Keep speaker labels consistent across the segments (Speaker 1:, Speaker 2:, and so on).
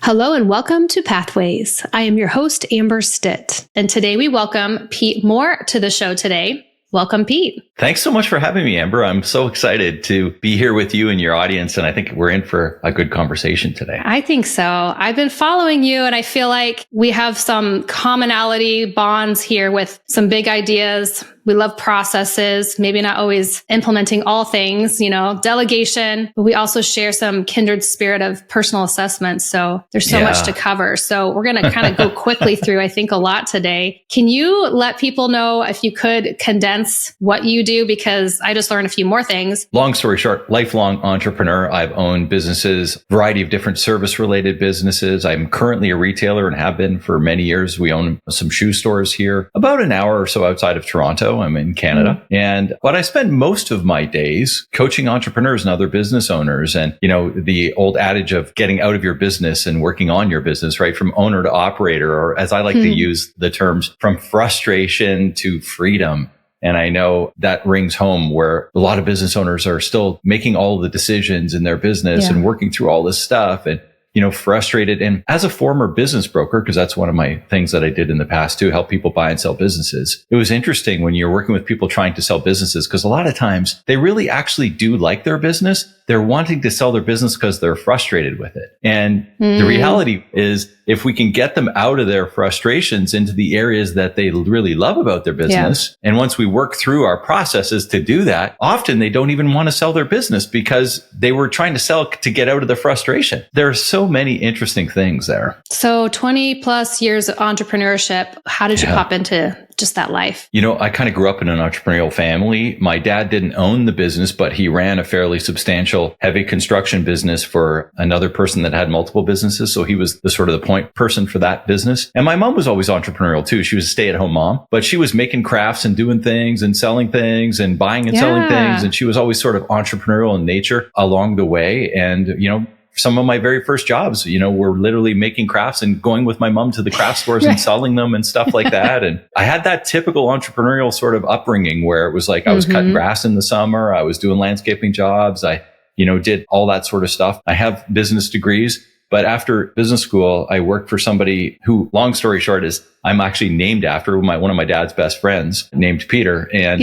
Speaker 1: Hello and welcome to Pathways. I am your host, Amber Stitt. And today we welcome Pete Mohr to the show today. Welcome, Pete.
Speaker 2: Thanks so much for having me, Amber. I'm so excited to be here with you and your audience. And I think we're in for a good conversation today.
Speaker 1: I think so. I've been following you and I feel like we have some commonality bonds here with some big ideas. We love processes, maybe not always implementing all things, delegation, but we also share some kindred spirit of personal assessment. So there's so much to cover. So we're going to kind of go quickly through, I think, a lot today. Can you let people know, if you could, condense what you do? Because I just learned a few more things.
Speaker 2: Long story short, lifelong entrepreneur. I've owned businesses, variety of different service related businesses. I'm currently a retailer and have been for many years. We own some shoe stores here, about an hour or so outside of Toronto. I'm in Canada. But I spend most of my days coaching entrepreneurs and other business owners. And, the old adage of getting out of your business and working on your business, right? From owner to operator, or as I like to use the terms, from frustration to freedom. And I know that rings home where a lot of business owners are still making all of the decisions in their business and working through all this stuff and, frustrated. And as a former business broker, because that's one of my things that I did in the past too, help people buy and sell businesses. It was interesting when you're working with people trying to sell businesses, because a lot of times they really actually do like their business. They're wanting to sell their business because they're frustrated with it. And the reality is, if we can get them out of their frustrations into the areas that they really love about their business, and once we work through our processes to do that, often they don't even want to sell their business because they were trying to sell to get out of the frustration. There are so many interesting things there.
Speaker 1: So 20 plus years of entrepreneurship, how did you pop into just that life?
Speaker 2: I kind of grew up in an entrepreneurial family. My dad didn't own the business, but he ran a fairly substantial heavy construction business for another person that had multiple businesses. So he was the sort of the point person for that business. And my mom was always entrepreneurial too. She was a stay-at-home mom, but she was making crafts and doing things and selling things and buying and selling things. And she was always sort of entrepreneurial in nature along the way. And, some of my very first jobs, were literally making crafts and going with my mom to the craft stores and selling them and stuff like that. And I had that typical entrepreneurial sort of upbringing where it was like I was cutting grass in the summer. I was doing landscaping jobs. I, did all that sort of stuff. I have business degrees. But after business school, I worked for somebody who, long story short, is I'm actually named after one of my dad's best friends named Peter. And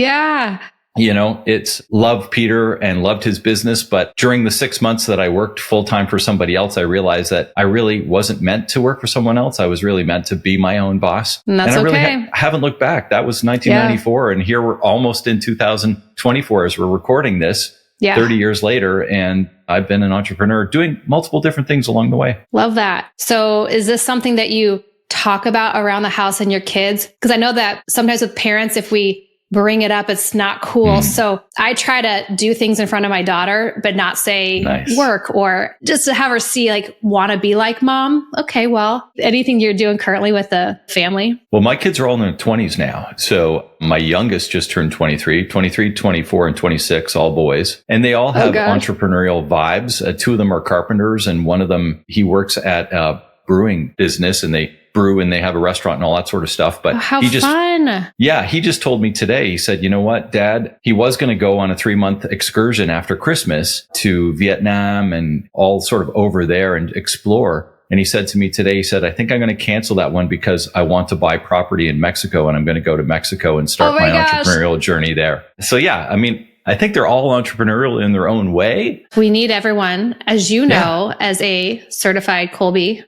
Speaker 2: it's loved Peter and loved his business. But during the 6 months that I worked full time for somebody else, I realized that I really wasn't meant to work for someone else. I was really meant to be my own boss.
Speaker 1: And that's
Speaker 2: I really haven't looked back. That was 1994. And here we're almost in 2024 as we're recording this. 30 years later, and I've been an entrepreneur doing multiple different things along the way.
Speaker 1: Love that. So is this something that you talk about around the house and your kids? Because I know that sometimes with parents, if we bring it up, it's not cool. So I try to do things in front of my daughter, but not say work, or just to have her see, want to be like mom. Okay, well, anything you're doing currently with the family?
Speaker 2: Well, my kids are all in their 20s now. So my youngest just turned 23, 24, and 26, all boys. And they all have entrepreneurial vibes. Two of them are carpenters, and one of them, he works at a brewing business, and they brew and they have a restaurant and all that sort of stuff. But
Speaker 1: how fun.
Speaker 2: Yeah, he just told me today, he said, you know what, Dad, he was going to go on a 3-month excursion after Christmas to Vietnam and all sort of over there and explore. And he said to me today, he said, I think I'm going to cancel that one because I want to buy property in Mexico and I'm going to go to Mexico and start my entrepreneurial journey there. So I think they're all entrepreneurial in their own way.
Speaker 1: We need everyone, as you know, as a certified Kolbe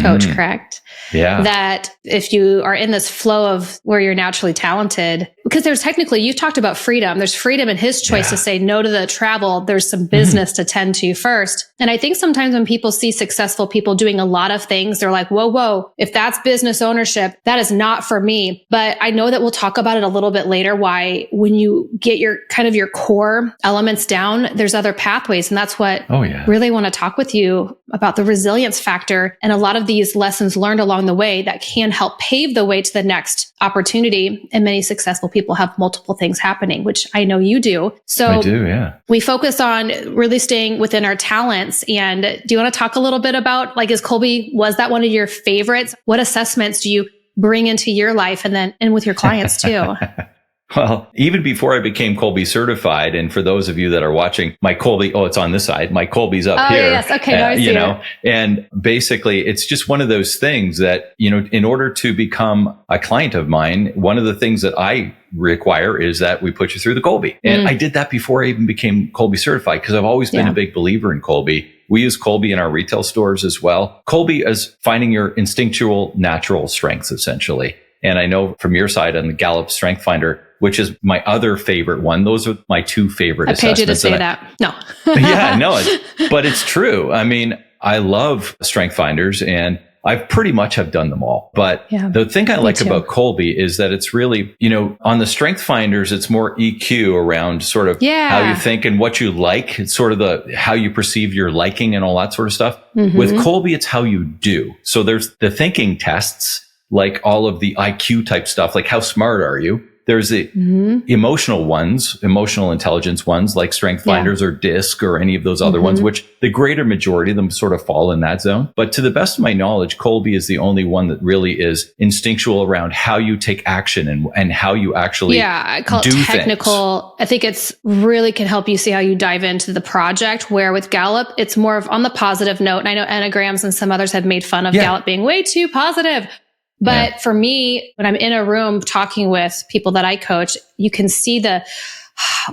Speaker 1: coach, correct?
Speaker 2: Yeah.
Speaker 1: That if you are in this flow of where you're naturally talented, because there's technically, you talked about freedom. There's freedom in his choice to say no to the travel. There's some business to tend to first. And I think sometimes when people see successful people doing a lot of things, they're like, whoa, if that's business ownership, that is not for me. But I know that we'll talk about it a little bit later, why when you get your kind of your core elements down, there's other pathways. And that's what really want to talk with you about, the resilience factor and a lot of these lessons learned along the way that can help pave the way to the next opportunity. And many successful people have multiple things happening, which I know you do. So
Speaker 2: I do, yeah.
Speaker 1: We focus on really staying within our talents. And do you want to talk a little bit about, is Kolbe, was that one of your favorites? What assessments do you bring into your life and with your clients too?
Speaker 2: Well, even before I became Kolbe certified, and for those of you that are watching, my Kolbe, it's on this side. My Kolbe's up here.
Speaker 1: Yes. Okay. Now I see it.
Speaker 2: And basically it's just one of those things that, in order to become a client of mine, one of the things that I require is that we put you through the Kolbe. And I did that before I even became Kolbe certified, because I've always been a big believer in Kolbe. We use Kolbe in our retail stores as well. Kolbe is finding your instinctual, natural strengths, essentially. And I know from your side on the Gallup Strength Finder, which is my other favorite one. Those are my two favorite assessments.
Speaker 1: I paid you to say that. No.
Speaker 2: Yeah, no, but it's true. I mean, I love Strength Finders and I pretty much have done them all. But the thing I like about Kolbe is that it's really, on the Strength Finders, it's more EQ around sort of how you think and what you like. It's sort of how you perceive your liking and all that sort of stuff. With Kolbe, it's how you do. So there's the thinking tests, like all of the IQ type stuff, like how smart are you? There's the emotional ones, emotional intelligence ones, like Strength Finders or DISC or any of those other ones, which the greater majority of them sort of fall in that zone. But to the best of my knowledge, Kolbe is the only one that really is instinctual around how you take action and how you actually
Speaker 1: I call it technical. Things. I think it's really can help you see how you dive into the project, where with Gallup, it's more of on the positive note. And I know Enneagrams and some others have made fun of Gallup being way too positive. But for me, when I'm in a room talking with people that I coach, you can see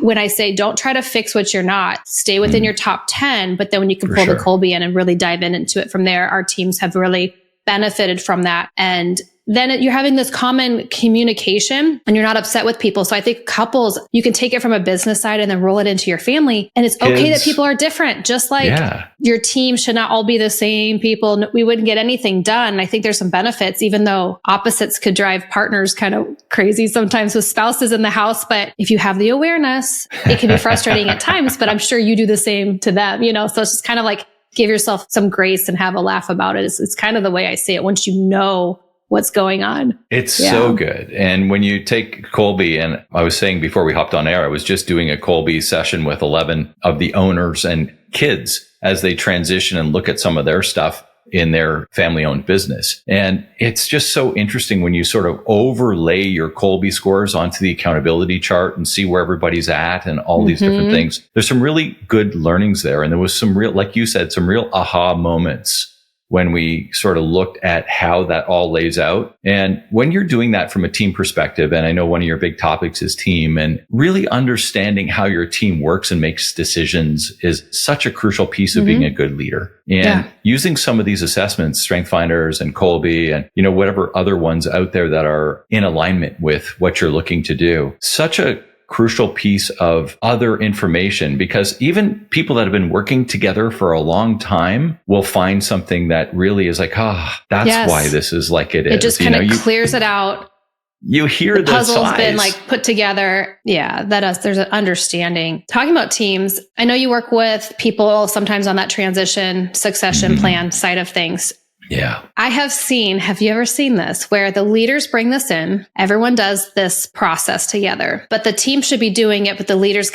Speaker 1: when I say, don't try to fix what you're not, stay within your top 10. But then when you can pull the Kolbe in and really dive into it from there, our teams have really benefited from that. And then you're having this common communication and you're not upset with people. So I think couples, you can take it from a business side and then roll it into your family. And it's okay that people are different. Just like your team should not all be the same people. We wouldn't get anything done. I think there's some benefits, even though opposites could drive partners kind of crazy sometimes with spouses in the house. But if you have the awareness, it can be frustrating at times, but I'm sure you do the same to them, So it's just kind of like give yourself some grace and have a laugh about it. It's kind of the way I see it once you know what's going on.
Speaker 2: It's so good. And when you take Kolbe, and I was saying before we hopped on air, I was just doing a Kolbe session with 11 of the owners and kids as they transition and look at some of their stuff in their family-owned business. And it's just so interesting when you sort of overlay your Kolbe scores onto the accountability chart and see where everybody's at and all these different things. There's some really good learnings there. And there was some real, like you said, some real aha moments when we sort of looked at how that all lays out. And when you're doing that from a team perspective, and I know one of your big topics is team, and really understanding how your team works and makes decisions is such a crucial piece of being a good leader. And using some of these assessments, Strength Finders and Kolbe and, whatever other ones out there that are in alignment with what you're looking to do, such a crucial piece of other information, because even people that have been working together for a long time will find something that really is like, that's why this is like it is.
Speaker 1: It just kind of clears it out.
Speaker 2: You hear the
Speaker 1: puzzle's
Speaker 2: size.
Speaker 1: Been like put together. Yeah, there's an understanding. Talking about teams, I know you work with people sometimes on that transition succession plan side of things.
Speaker 2: Yeah.
Speaker 1: Have you ever seen this where the leaders bring this in? Everyone does this process together, but the team should be doing it. But the leaders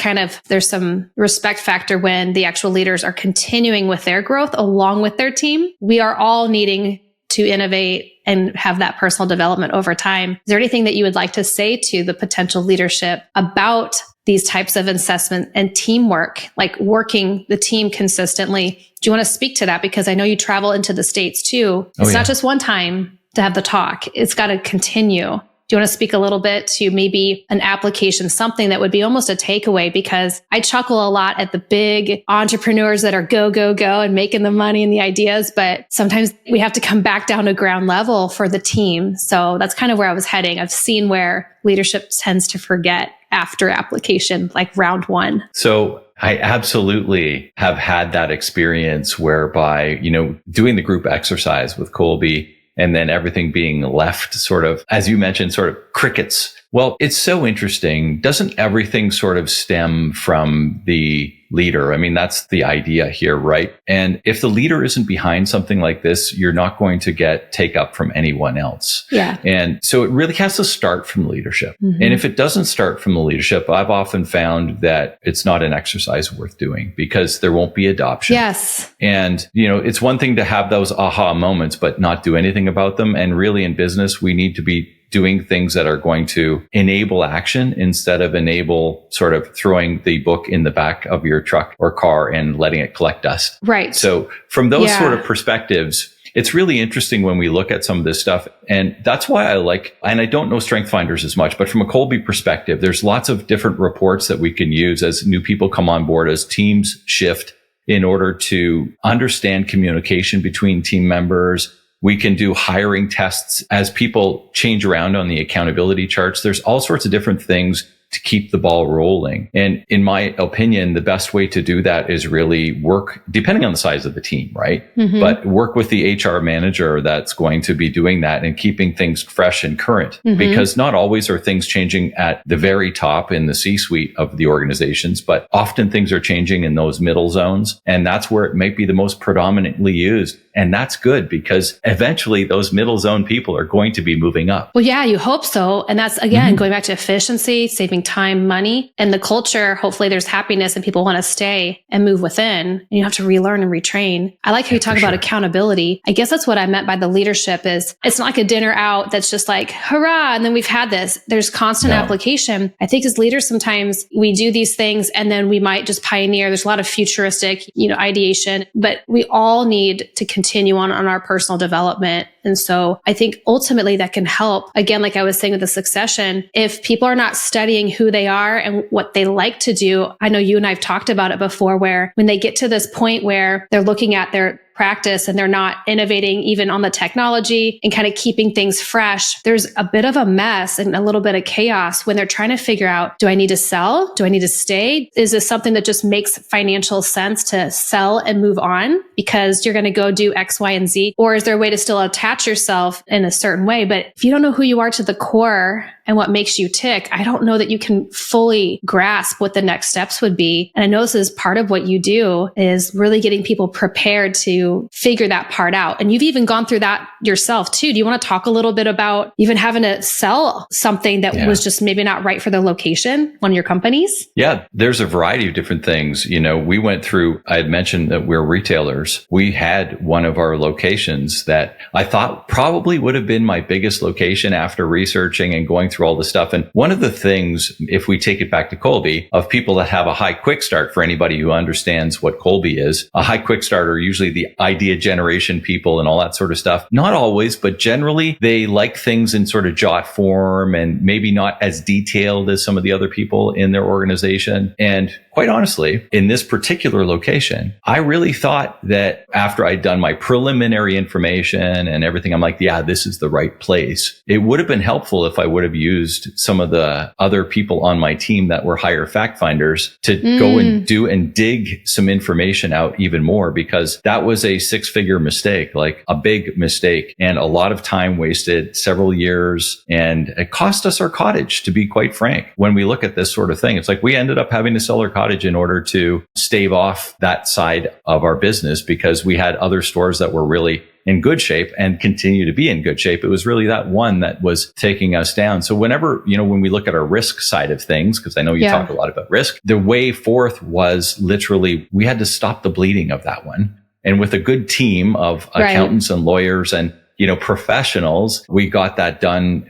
Speaker 1: there's some respect factor when the actual leaders are continuing with their growth along with their team. We are all needing to innovate and have that personal development over time. Is there anything that you would like to say to the potential leadership about these types of assessment and teamwork, like working the team consistently? Do you want to speak to that? Because I know you travel into the States too. It's not just one time to have the talk. It's got to continue. Do you want to speak a little bit to maybe an application, something that would be almost a takeaway? Because I chuckle a lot at the big entrepreneurs that are go, go, go and making the money and the ideas. But sometimes we have to come back down to ground level for the team. So that's kind of where I was heading. I've seen where leadership tends to forget after application, like round one.
Speaker 2: So I absolutely have had that experience whereby, doing the group exercise with Kolbe and then everything being left sort of, as you mentioned, sort of crickets. Well, it's so interesting. Doesn't everything sort of stem from the leader? I mean, that's the idea here, right? And if the leader isn't behind something like this, you're not going to get take up from anyone else.
Speaker 1: Yeah.
Speaker 2: And so it really has to start from leadership. And if it doesn't start from the leadership, I've often found that it's not an exercise worth doing because there won't be adoption.
Speaker 1: Yes.
Speaker 2: And, it's one thing to have those aha moments, but not do anything about them. And really in business, we need to be doing things that are going to enable action instead of enable sort of throwing the book in the back of your truck or car and letting it collect dust.
Speaker 1: Right.
Speaker 2: So from those sort of perspectives, it's really interesting when we look at some of this stuff. And that's why I like, and I don't know Strength Finders as much, but from a Kolbe perspective, there's lots of different reports that we can use as new people come on board, as teams shift in order to understand communication between team members. We can do hiring tests as people change around on the accountability charts. There's all sorts of different things to keep the ball rolling. And in my opinion, the best way to do that is really work, depending on the size of the team, right? But work with the HR manager that's going to be doing that and keeping things fresh and current, because not always are things changing at the very top in the C-suite of the organizations, but often things are changing in those middle zones. And that's where it might be the most predominantly used. And that's good because eventually those middle zone people are going to be moving up.
Speaker 1: Well, yeah, you hope so. And that's, again, going back to efficiency, saving time, money, and the culture. Hopefully there's happiness and people want to stay and move within. And you have to relearn and retrain. I like how you talk about accountability. I guess that's what I meant by the leadership is it's not like a dinner out that's just like, hurrah. And then we've had this. There's constant application. I think as leaders, sometimes we do these things and then we might just pioneer. There's a lot of futuristic, ideation, but we all need to continue on our personal development. And so I think ultimately that can help. Again, like I was saying with the succession, if people are not studying who they are and what they like to do, I know you and I've talked about it before, where when they get to this point where they're looking at their practice and they're not innovating even on the technology and kind of keeping things fresh, there's a bit of a mess and a little bit of chaos when they're trying to figure out, do I need to sell? Do I need to stay? Is this something that just makes financial sense to sell and move on because you're going to go do X, Y, and Z? Or is there a way to still attach yourself in a certain way? But if you don't know who you are to the core and what makes you tick, I don't know that you can fully grasp what the next steps would be. And I know this is part of what you do is really getting people prepared to figure that part out. And you've even gone through that yourself too. Do you want to talk a little bit about even having to sell something that was just maybe not right for the location, one of your companies?
Speaker 2: Yeah, there's a variety of different things. We went through, I had mentioned that we're retailers. We had one of our locations that I thought probably would have been my biggest location after researching and going through all the stuff. And one of the things, if we take it back to Kolbe, of people that have a high quick start, for anybody who understands what Kolbe is, a high quick start are usually the idea generation people and all that sort of stuff. Not always, but generally they like things in sort of jot form and maybe not as detailed as some of the other people in their organization. And quite honestly, in this particular location, I really thought that after I'd done my preliminary information and everything, I'm like, yeah, this is the right place. It would have been helpful if I would have used some of the other people on my team that were higher fact finders to go and do and dig some information out even more, because that was a 6-figure mistake, like a big mistake, and a lot of time wasted, several years, and it cost us our cottage, to be quite frank. When we look at this sort of thing, it's like we ended up having to sell our cottage in order to stave off that side of our business because we had other stores that were really in good shape and continue to be in good shape. It was really that one that was taking us down. So whenever, when we look at our risk side of things, because I know you talk a lot about risk, the way forth was literally we had to stop the bleeding of that one. And with a good team of accountants and lawyers and, professionals, we got that done.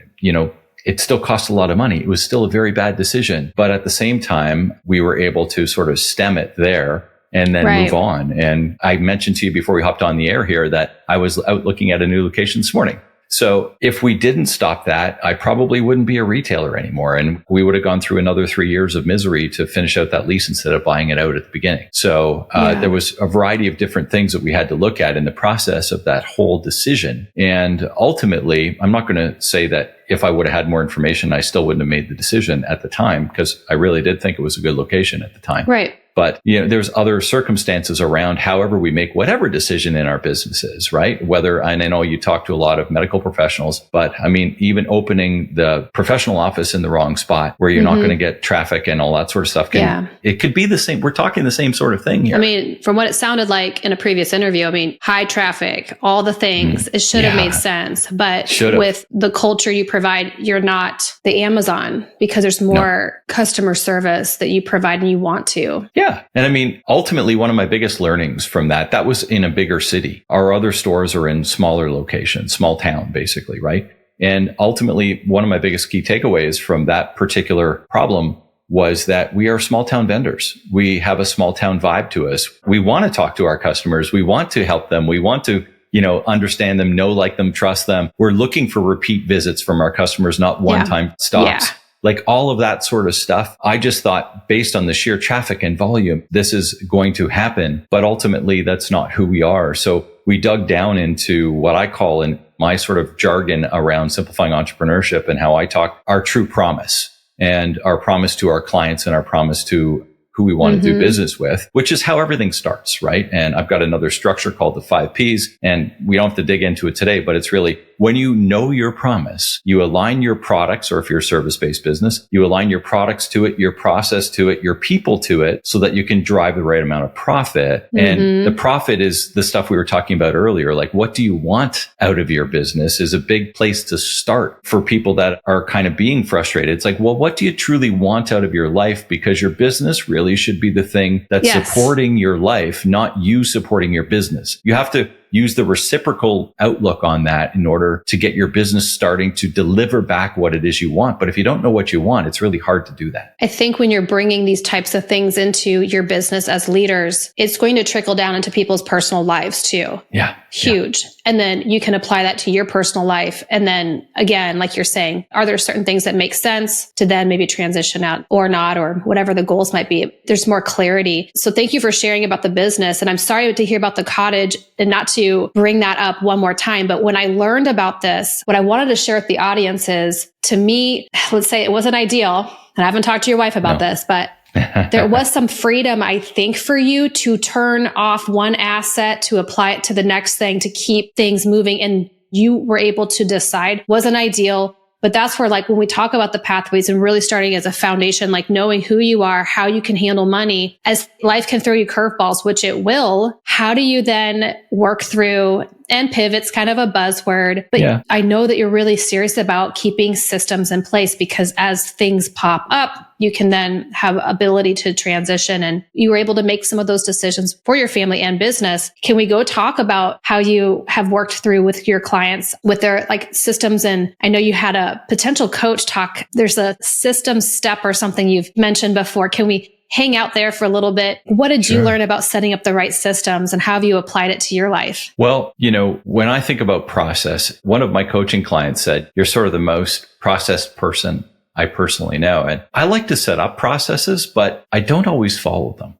Speaker 2: It still cost a lot of money. It was still a very bad decision. But at the same time, we were able to sort of stem it there and then move on. And I mentioned to you before we hopped on the air here that I was out looking at a new location this morning. So if we didn't stop that, I probably wouldn't be a retailer anymore. And we would have gone through another 3 years of misery to finish out that lease instead of buying it out at the beginning. So there was a variety of different things that we had to look at in the process of that whole decision. And ultimately, I'm not going to say that if I would have had more information, I still wouldn't have made the decision at the time, because I really did think it was a good location at the time.
Speaker 1: Right.
Speaker 2: But, there's other circumstances around however we make whatever decision in our businesses, right? And I know you talk to a lot of medical professionals, but I mean, even opening the professional office in the wrong spot where you're not going to get traffic and all that sort of stuff. It could be the same. We're talking the same sort of thing here.
Speaker 1: I mean, from what it sounded like in a previous interview, high traffic, all the things, it should have made sense. But with the culture you provide, you're not the Amazon, because there's more customer service that you provide and you want to.
Speaker 2: Yeah. And ultimately, one of my biggest learnings from that was in a bigger city. Our other stores are in smaller locations, small town, basically, right? And ultimately, one of my biggest key takeaways from that particular problem was that we are small town vendors. We have a small town vibe to us. We want to talk to our customers. We want to help them. We want to, understand them, know, like them, trust them. We're looking for repeat visits from our customers, not one-time stops.
Speaker 1: Yeah.
Speaker 2: Like all of that sort of stuff. I just thought based on the sheer traffic and volume, this is going to happen. But ultimately, that's not who we are. So we dug down into what I call in my sort of jargon around simplifying entrepreneurship and how I talk our true promise and our promise to our clients and our promise to who we want to do business with, which is how everything starts, right? And I've got another structure called the 5 Ps, and we don't have to dig into it today, but it's really when you know your promise, you align your products, or if you're a service-based business, you align your products to it, your process to it, your people to it, so that you can drive the right amount of profit. And the profit is the stuff we were talking about earlier. Like, what do you want out of your business is a big place to start for people that are kind of being frustrated. It's like, well, what do you truly want out of your life? Because your business really should be the thing that's supporting your life, not you supporting your business. You have to use the reciprocal outlook on that in order to get your business starting to deliver back what it is you want. But if you don't know what you want, it's really hard to do that.
Speaker 1: I think when you're bringing these types of things into your business as leaders, it's going to trickle down into people's personal lives too.
Speaker 2: Yeah.
Speaker 1: Huge. Yeah. And then you can apply that to your personal life. And then again, like you're saying, are there certain things that make sense to then maybe transition out or not, or whatever the goals might be? There's more clarity. So thank you for sharing about the business. And I'm sorry to hear about the cottage and not to bring that up one more time. But when I learned about this, what I wanted to share with the audience is, to me, let's say it wasn't ideal. And I haven't talked to your wife about this, but there was some freedom, I think, for you to turn off one asset, to apply it to the next thing, to keep things moving. And you were able to decide. Wasn't ideal. But that's where, like, when we talk about the pathways and really starting as a foundation, like knowing who you are, how you can handle money, as life can throw you curveballs, which it will, how do you then work through, and pivot's kind of a buzzword, but I know that you're really serious about keeping systems in place, because as things pop up, you can then have ability to transition, and you were able to make some of those decisions for your family and business. Can we go talk about how you have worked through with your clients with their like systems? And I know you had a potential coach talk. There's a system step or something you've mentioned before. Can we hang out there for a little bit? What did you learn about setting up the right systems, and how have you applied it to your life?
Speaker 2: Well, when I think about process, one of my coaching clients said, you're sort of the most processed person I personally know. And I like to set up processes, but I don't always follow them.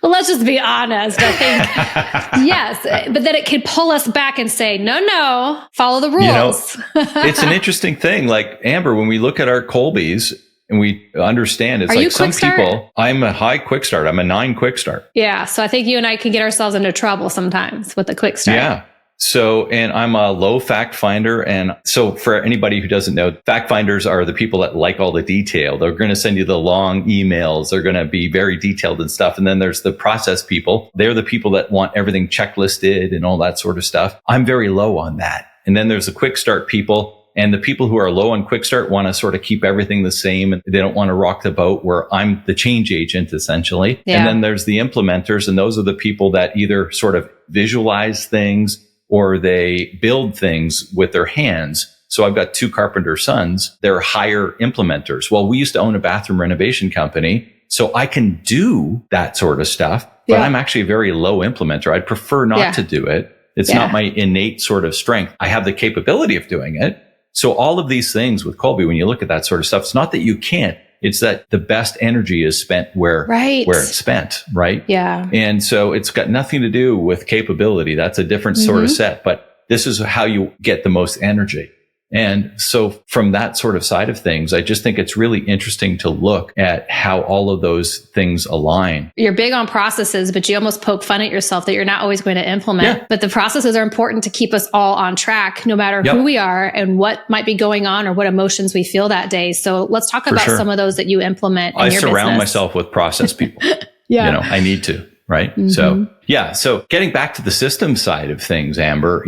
Speaker 1: Well, let's just be honest. I think, yes, but then it can pull us back and say, no, follow the rules.
Speaker 2: It's an interesting thing. Like, Amber, when we look at our Kolbes, and we understand, it's like some people, I'm a high quick start. I'm a 9 quick start.
Speaker 1: Yeah. So I think you and I can get ourselves into trouble sometimes with the quick start.
Speaker 2: Yeah. So, and I'm a low fact finder. And so for anybody who doesn't know, fact finders are the people that like all the detail. They're going to send you the long emails. They're going to be very detailed and stuff. And then there's the process people. They're the people that want everything checklisted and all that sort of stuff. I'm very low on that. And then there's the quick start people. And the people who are low on quick start want to sort of keep everything the same. And they don't want to rock the boat, where I'm the change agent, essentially. Yeah. And then there's the implementers. And those are the people that either sort of visualize things or they build things with their hands. So I've got 2 carpenter sons. They're higher implementers. Well, we used to own a bathroom renovation company, so I can do that sort of stuff, but I'm actually a very low implementer. I'd prefer not to do it. It's not my innate sort of strength. I have the capability of doing it. So all of these things with Kolbe, when you look at that sort of stuff, it's not that you can't, it's that the best energy is spent where it's spent, right?
Speaker 1: Yeah.
Speaker 2: And so it's got nothing to do with capability. That's a different sort of set, but this is how you get the most energy. And so from that sort of side of things, I just think it's really interesting to look at how all of those things align.
Speaker 1: You're big on processes, but you almost poke fun at yourself that you're not always going to implement. Yeah. But the processes are important to keep us all on track, no matter who we are and what might be going on or what emotions we feel that day. So let's talk about some of those that you implement in your business.
Speaker 2: I surround myself with process people. I need to, right? So getting back to the system side of things, Amber,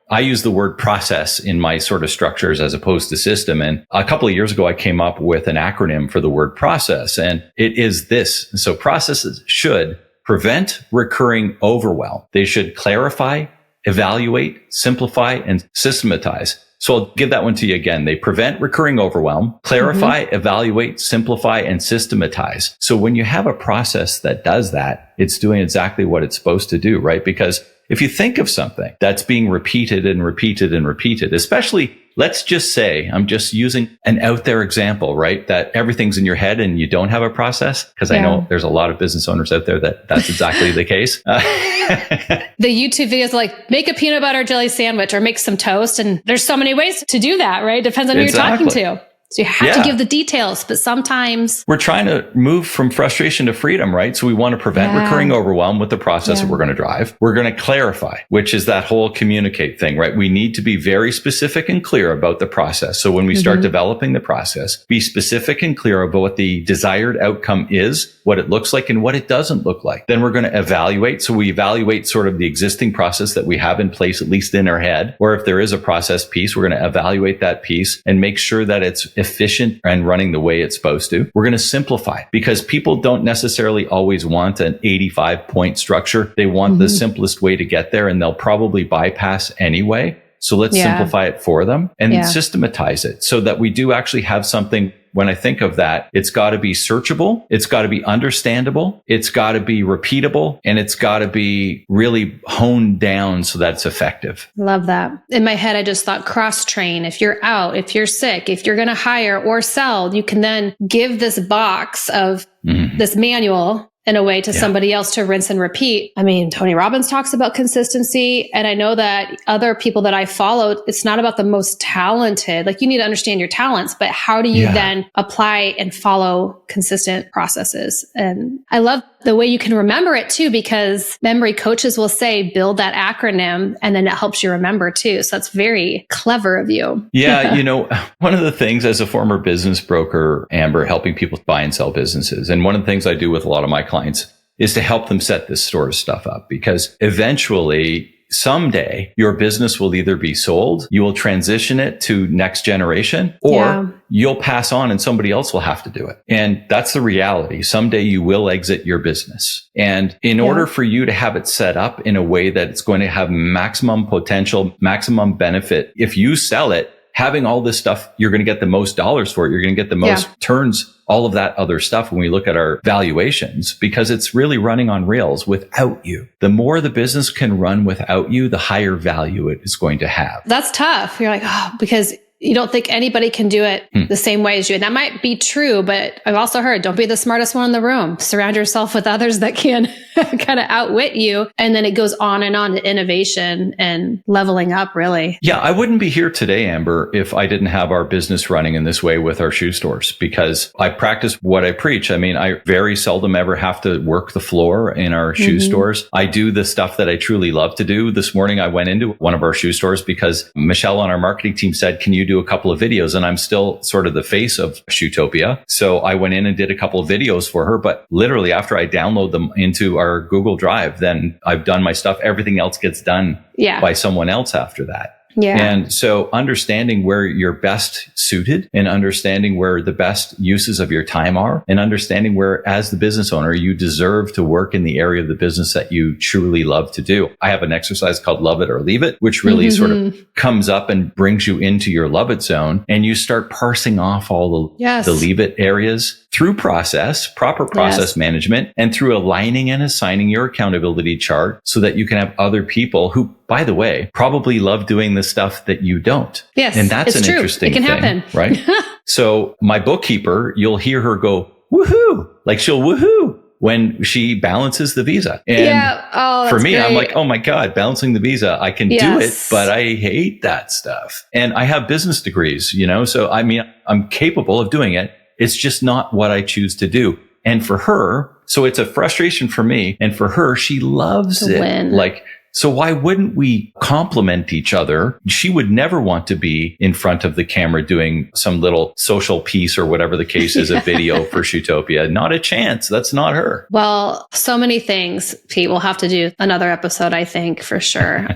Speaker 2: I use the word process in my sort of structures as opposed to system. And a couple of years ago, I came up with an acronym for the word process, and it is this. So processes should prevent recurring overwhelm. They should clarify, evaluate, simplify, and systematize. So I'll give that one to you again. They prevent recurring overwhelm, clarify, evaluate, simplify, and systematize. So when you have a process that does that, it's doing exactly what it's supposed to do, right? Because if you think of something that's being repeated and repeated and repeated, especially, let's just say, I'm just using an out there example, right? That everything's in your head and you don't have a process. Because I know there's a lot of business owners out there that's exactly the case.
Speaker 1: The YouTube videos like make a peanut butter jelly sandwich or make some toast. And there's so many ways to do that, right? Depends on who you're talking to. So you have to give the details, but sometimes
Speaker 2: we're trying to move from frustration to freedom, right? So we want to prevent recurring overwhelm with the process that we're going to drive. We're going to clarify, which is that whole communicate thing, right? We need to be very specific and clear about the process. So when we start developing the process, be specific and clear about what the desired outcome is, what it looks like and what it doesn't look like. Then we're going to evaluate. So we evaluate sort of the existing process that we have in place, at least in our head, or if there is a process piece, we're going to evaluate that piece and make sure that it's efficient and running the way it's supposed to. We're going to simplify because people don't necessarily always want an 85-point structure. They want the simplest way to get there, and they'll probably bypass anyway. So let's simplify it for them and systematize it so that we do actually have something. When I think of that, it's got to be searchable. It's got to be understandable. It's got to be repeatable, and it's got to be really honed down so that it's effective.
Speaker 1: Love that. In my head, I just thought cross train. If you're out, if you're sick, if you're going to hire or sell, you can then give this box of this manual in a way to somebody else to rinse and repeat. I mean, Tony Robbins talks about consistency. And I know that other people that I follow, it's not about the most talented. Like you need to understand your talents, but how do you then apply and follow consistent processes? And I love the way you can remember it too, because memory coaches will say, build that acronym, and then it helps you remember too. So that's very clever of you.
Speaker 2: Yeah. You know, one of the things as a former business broker, Amber, helping people buy and sell businesses. And one of the things I do with a lot of my clients is to help them set this sort of stuff up, because eventually someday your business will either be sold, you will transition it to next generation, or you'll pass on and somebody else will have to do it. And that's the reality. Someday you will exit your business. And in order for you to have it set up in a way that it's going to have maximum potential, maximum benefit, if you sell it, having all this stuff, you're going to get the most dollars for it. You're going to get the most turns, all of that other stuff when we look at our valuations, because it's really running on rails without you. The more the business can run without you, the higher value it is going to have.
Speaker 1: That's tough. You're like, because you don't think anybody can do it the same way as you. And that might be true, but I've also heard, don't be the smartest one in the room. Surround yourself with others that can kind of outwit you. And then it goes on to innovation and leveling up, really.
Speaker 2: Yeah, I wouldn't be here today, Amber, if I didn't have our business running in this way with our shoe stores, because I practice what I preach. I mean, I very seldom ever have to work the floor in our shoe stores. I do the stuff that I truly love to do. This morning, I went into one of our shoe stores because Michelle on our marketing team said, can you do a couple of videos? And I'm still sort of the face of Shootopia. So I went in and did a couple of videos for her, but literally after I download them into our Google Drive, then I've done my stuff. Everything else gets done by someone else after that.
Speaker 1: Yeah.
Speaker 2: And so understanding where you're best suited and understanding where the best uses of your time are, and understanding where, as the business owner, you deserve to work in the area of the business that you truly love to do. I have an exercise called Love It or Leave It, which really sort of comes up and brings you into your love it zone. And you start parsing off all the leave it areas through proper process management, and through aligning and assigning your accountability chart so that you can have other people who, by the way, probably love doing the stuff that you don't.
Speaker 1: Yes.
Speaker 2: And that's an interesting thing. It can happen. Right? So my bookkeeper, you'll hear her go, woohoo, like she'll woohoo when she balances the visa. And for me, great. I'm like, oh my God, balancing the visa, I can do it, but I hate that stuff. And I have business degrees, so I mean, I'm capable of doing it. It's just not what I choose to do. And for her, so it's a frustration for me. And for her, she loves it.
Speaker 1: Win.
Speaker 2: Like, so why wouldn't we complement each other? She would never want to be in front of the camera doing some little social piece or whatever the case is, a video for Shootopia. Not a chance. That's not her.
Speaker 1: Well, so many things. Pete, we'll have to do another episode, I think, for sure.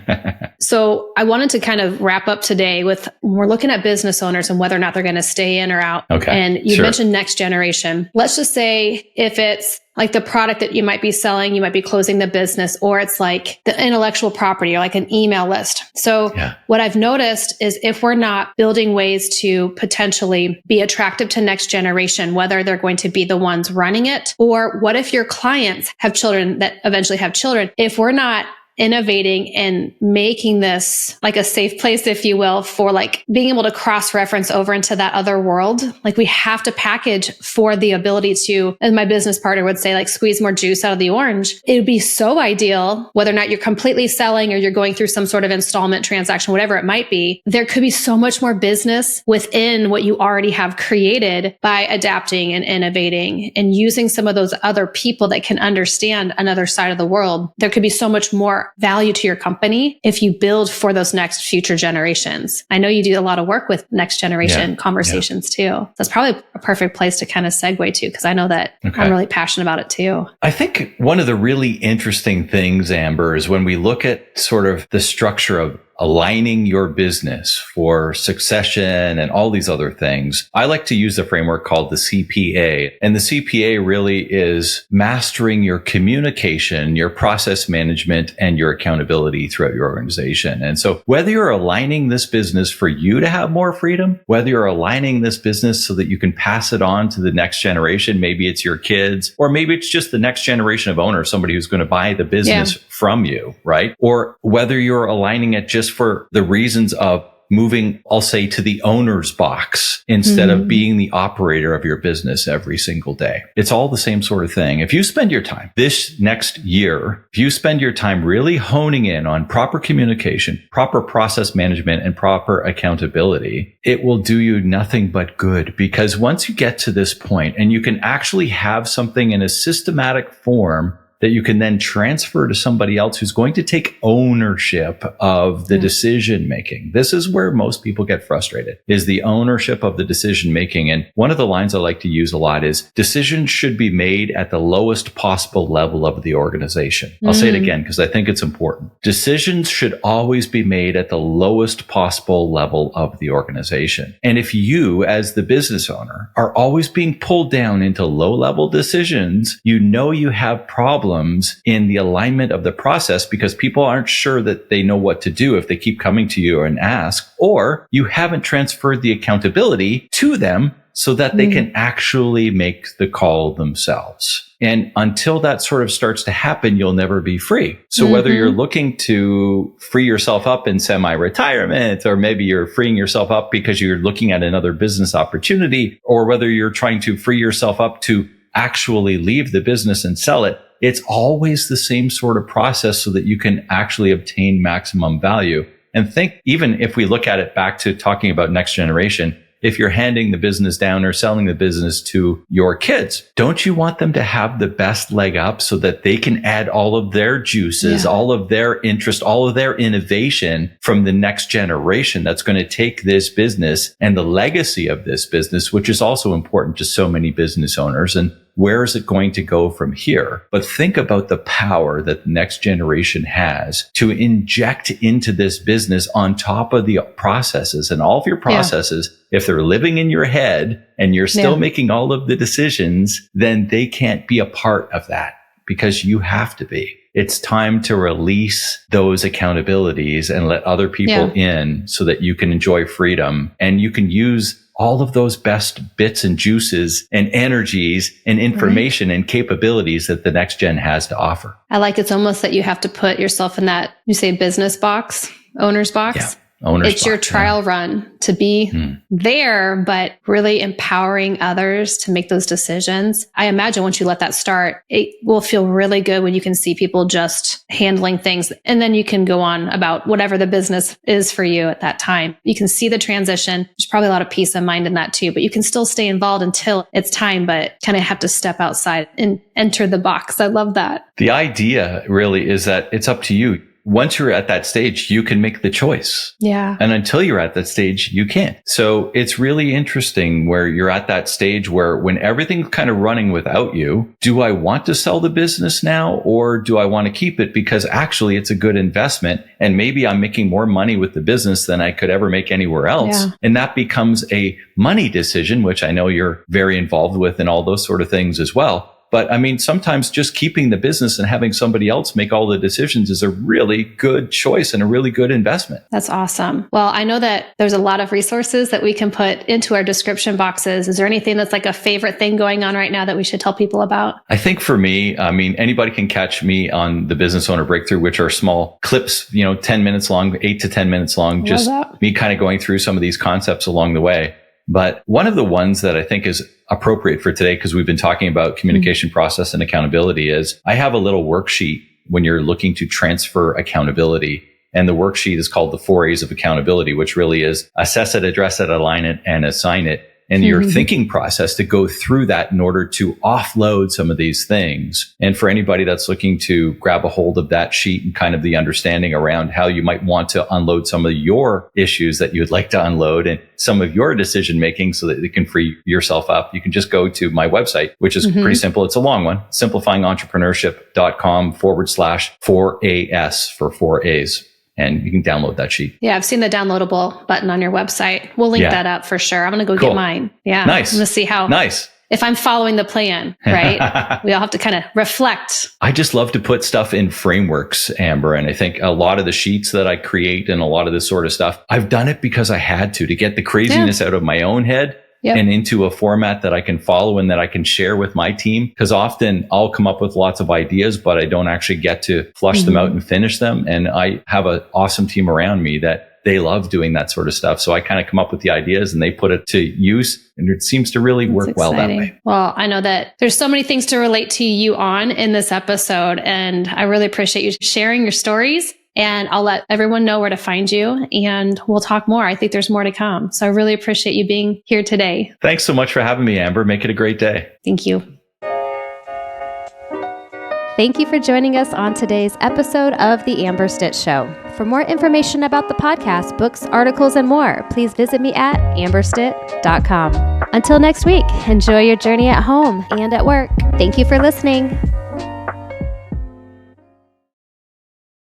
Speaker 1: So I wanted to kind of wrap up today with, we're looking at business owners and whether or not they're going to stay in or out.
Speaker 2: Okay.
Speaker 1: And you mentioned next generation. Let's just say if it's like the product that you might be selling, you might be closing the business, or it's like the intellectual property or like an email list. So what I've noticed is if we're not building ways to potentially be attractive to next generation, whether they're going to be the ones running it, or what if your clients have children that eventually have children, if we're not innovating and making this like a safe place, if you will, for like being able to cross-reference over into that other world. Like we have to package for the ability to, as my business partner would say, like squeeze more juice out of the orange. It would be so ideal, whether or not you're completely selling or you're going through some sort of installment transaction, whatever it might be, there could be so much more business within what you already have created by adapting and innovating and using some of those other people that can understand another side of the world. There could be so much more value to your company if you build for those next future generations. I know you do a lot of work with next generation conversations too. That's probably a perfect place to kind of segue to, because I know that I'm really passionate about it too.
Speaker 2: I think one of the really interesting things, Amber, is when we look at sort of the structure of aligning your business for succession and all these other things. I like to use the framework called the CPA. And the CPA really is mastering your communication, your process management, and your accountability throughout your organization. And so whether you're aligning this business for you to have more freedom, whether you're aligning this business so that you can pass it on to the next generation, maybe it's your kids, or maybe it's just the next generation of owners, somebody who's going to buy the business from you, right? Or whether you're aligning it just for the reasons of moving, I'll say, to the owner's box instead of being the operator of your business every single day. It's all the same sort of thing. If you spend your time this next year, if you spend your time really honing in on proper communication, proper process management, and proper accountability, it will do you nothing but good. Because once you get to this point and you can actually have something in a systematic form that you can then transfer to somebody else who's going to take ownership of the decision making. This is where most people get frustrated, is the ownership of the decision making. And one of the lines I like to use a lot is decisions should be made at the lowest possible level of the organization. I'll say it again because I think it's important. Decisions should always be made at the lowest possible level of the organization. And if you, as the business owner, are always being pulled down into low-level decisions, you know you have problems in the alignment of the process because people aren't sure that they know what to do if they keep coming to you and ask, or you haven't transferred the accountability to them so that they can actually make the call themselves. And until that sort of starts to happen, you'll never be free. So whether you're looking to free yourself up in semi-retirement, or maybe you're freeing yourself up because you're looking at another business opportunity, or whether you're trying to free yourself up to actually leave the business and sell it, it's always the same sort of process so that you can actually obtain maximum value. And think, even if we look at it back to talking about next generation, if you're handing the business down or selling the business to your kids, don't you want them to have the best leg up so that they can add all of their juices, all of their interest, all of their innovation from the next generation that's going to take this business and the legacy of this business, which is also important to so many business owners, and where is it going to go from here? But think about the power that the next generation has to inject into this business on top of the processes, and all of your processes. If they're living in your head and you're still making all of the decisions, then they can't be a part of that because you have to be. It's time to release those accountabilities and let other people in so that you can enjoy freedom and you can use all of those best bits and juices and energies and information and capabilities that the next gen has to offer.
Speaker 1: I like it's almost that you have to put yourself in that, you say business box, owner's box.
Speaker 2: Yeah. It's
Speaker 1: your trial run to be there, but really empowering others to make those decisions. I imagine once you let that start, it will feel really good when you can see people just handling things. And then you can go on about whatever the business is for you at that time. You can see the transition. There's probably a lot of peace of mind in that too, but you can still stay involved until it's time, but kind of have to step outside and enter the box. I love that.
Speaker 2: The idea really is that it's up to you. Once you're at that stage, you can make the choice.
Speaker 1: Yeah.
Speaker 2: And until you're at that stage, you can't. So it's really interesting where you're at that stage where when everything's kind of running without you, do I want to sell the business now or do I want to keep it because actually it's a good investment and maybe I'm making more money with the business than I could ever make anywhere else. Yeah. And that becomes a money decision, which I know you're very involved with and all those sort of things as well. But I mean, sometimes just keeping the business and having somebody else make all the decisions is a really good choice and a really good investment.
Speaker 1: That's awesome. Well, I know that there's a lot of resources that we can put into our description boxes. Is there anything that's like a favorite thing going on right now that we should tell people about?
Speaker 2: I think for me, I mean, anybody can catch me on the Business Owner Breakthrough, which are small clips, 10 minutes long, 8 to 10 minutes long, just me kind of going through some of these concepts along the way. But one of the ones that I think is appropriate for today, because we've been talking about communication process and accountability, is I have a little worksheet when you're looking to transfer accountability. And the worksheet is called the 4 A's of accountability, which really is assess it, address it, align it, and assign it. And your thinking process to go through that in order to offload some of these things. And for anybody that's looking to grab a hold of that sheet and kind of the understanding around how you might want to unload some of your issues that you'd like to unload and some of your decision making so that you can free yourself up, you can just go to my website, which is pretty simple. It's a long one, simplifyingentrpreneurship.com/4AS for 4 A's. And you can download that sheet.
Speaker 1: Yeah, I've seen the downloadable button on your website. We'll link that up for sure. I'm going to go get mine. Yeah.
Speaker 2: Nice.
Speaker 1: I'm going to see how.
Speaker 2: Nice.
Speaker 1: If I'm following the plan, right? We all have to kind of reflect.
Speaker 2: I just love to put stuff in frameworks, Amber. And I think a lot of the sheets that I create and a lot of this sort of stuff, I've done it because I had to get the craziness out of my own head. And into a format that I can follow and that I can share with my team. Because often I'll come up with lots of ideas, but I don't actually get to flush them out and finish them. And I have an awesome team around me that they love doing that sort of stuff. So I kind of come up with the ideas and they put it to use. And it seems to really work well that way.
Speaker 1: Well, I know that there's so many things to relate to you on in this episode. And I really appreciate you sharing your stories. And I'll let everyone know where to find you and we'll talk more. I think there's more to come. So I really appreciate you being here today.
Speaker 2: Thanks so much for having me, Amber. Make it a great day.
Speaker 1: Thank you.
Speaker 3: Thank you for joining us on today's episode of The Amber Stitt Show. For more information about the podcast, books, articles, and more, please visit me at amberstitt.com. Until next week, enjoy your journey at home and at work. Thank you for listening.